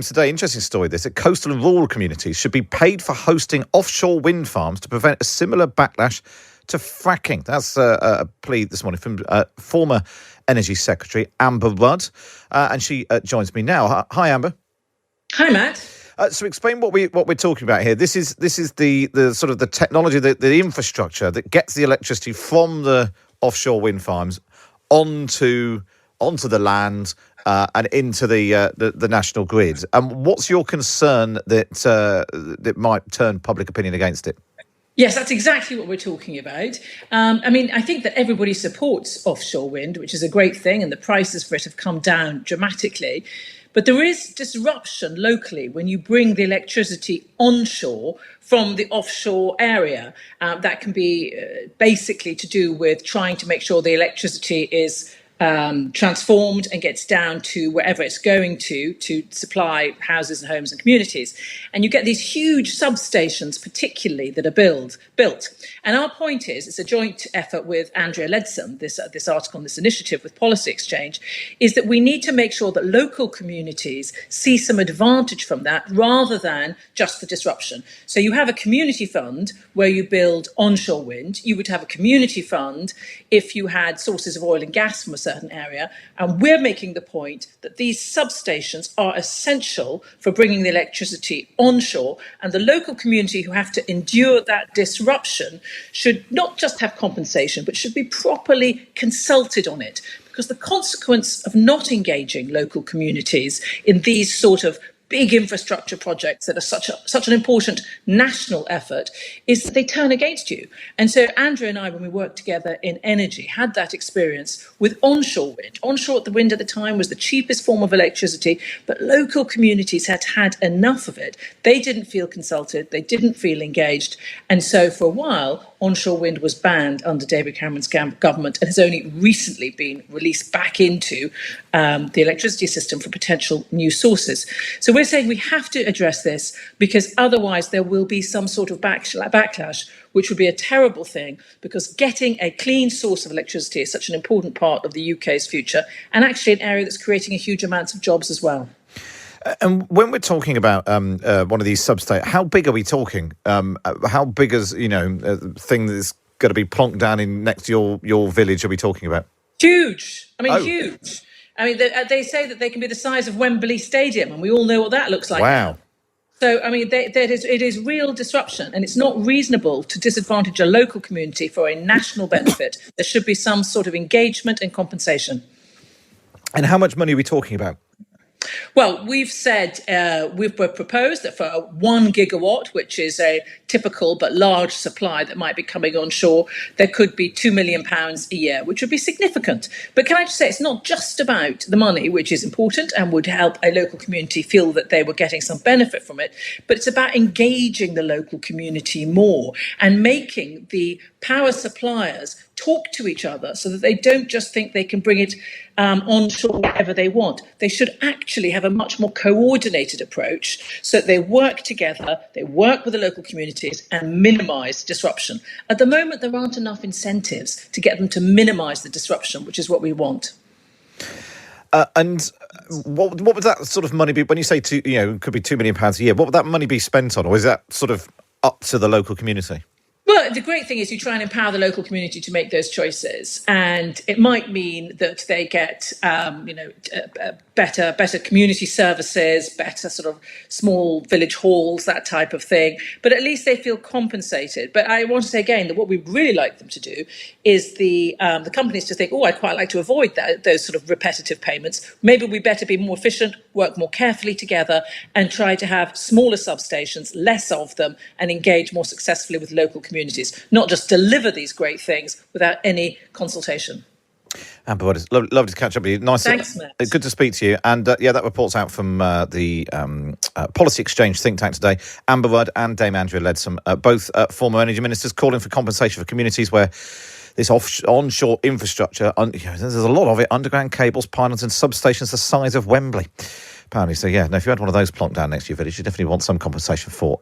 Today, interesting story this, that coastal and rural communities should be paid for hosting offshore wind farms to prevent a similar backlash to fracking. That's a plea this morning from former Energy Secretary Amber Rudd, and she joins me now. Hi, Amber. Hi, Matt. So explain what we're talking about here. This is the sort of the technology, the infrastructure that gets the electricity from the offshore wind farms onto the land and into the national grid. What's your concern that might turn public opinion against it? Yes, that's exactly what we're talking about. I think that everybody supports offshore wind, which is a great thing, and the prices for it have come down dramatically. But there is disruption locally when you bring the electricity onshore from the offshore area. That can be basically to do with trying to make sure the electricity is transformed and gets down to wherever it's going to supply houses and homes and communities. And you get these huge substations, particularly, that are built. And our point is, it's a joint effort with Andrea Leadsom, this article, this initiative with Policy Exchange, is that we need to make sure that local communities see some advantage from that rather than just the disruption. So you have a community fund where you build onshore wind. You would have a community fund if you had sources of oil and gas from a certain area. And we're making the point that these substations are essential for bringing the electricity onshore, and the local community who have to endure that disruption should not just have compensation, but should be properly consulted on it. Because the consequence of not engaging local communities in these sort of big infrastructure projects that are such an important national effort is that they turn against you. And so Andrea and I, when we worked together in energy, had that experience with onshore wind. Onshore wind at the time was the cheapest form of electricity, but local communities had had enough of it. They didn't feel consulted, they didn't feel engaged. And so for a while, onshore wind was banned under David Cameron's government and has only recently been released back into the electricity system for potential new sources. So we're saying we have to address this, because otherwise there will be some sort of backlash, which would be a terrible thing, because getting a clean source of electricity is such an important part of the UK's future, and actually an area that's creating a huge amount of jobs as well. And when we're talking about one of these substations, how big are we talking? How big is, a thing that's going to be plonked down in next to your village are we talking about? Huge. Huge. They say that they can be the size of Wembley Stadium, and we all know what that looks like. Wow. So, it is real disruption, and it's not reasonable to disadvantage a local community for a national benefit. There should be some sort of engagement and compensation. And how much money are we talking about? Well, we've said, we've proposed that for 1 gigawatt, which is a typical but large supply that might be coming onshore, there could be £2 million a year, which would be significant. But can I just say, it's not just about the money, which is important and would help a local community feel that they were getting some benefit from it, but it's about engaging the local community more and making the power suppliers talk to each other so that they don't just think they can bring it onshore wherever they want. They should actually have a much more coordinated approach so that they work together, they work with the local communities and minimise disruption. At the moment, there aren't enough incentives to get them to minimise the disruption, which is what we want. And what would that sort of money be? When you say could be £2 million a year, what would that money be spent on? Or is that sort of up to the local community? Well, the great thing is you try and empower the local community to make those choices, and it might mean that they get, better community services, better sort of small village halls, that type of thing. But at least they feel compensated. But I want to say again that what we'd really like them to do is the companies to think, I'd quite like to avoid those sort of repetitive payments. Maybe we better be more efficient, work more carefully together, and try to have smaller substations, less of them, and engage more successfully with local communities, not just deliver these great things without any consultation. Amber Rudd, it's lovely to catch up with you. Nice. Thanks, Matt. Good to speak to you. And that report's out from the Policy Exchange think tank today. Amber Rudd and Dame Andrea Leadsom, both former energy ministers, calling for compensation for communities where this onshore infrastructure, there's a lot of it, underground cables, pylons and substations the size of Wembley. Apparently. So, if you had one of those plonked down next to your village, you definitely want some compensation for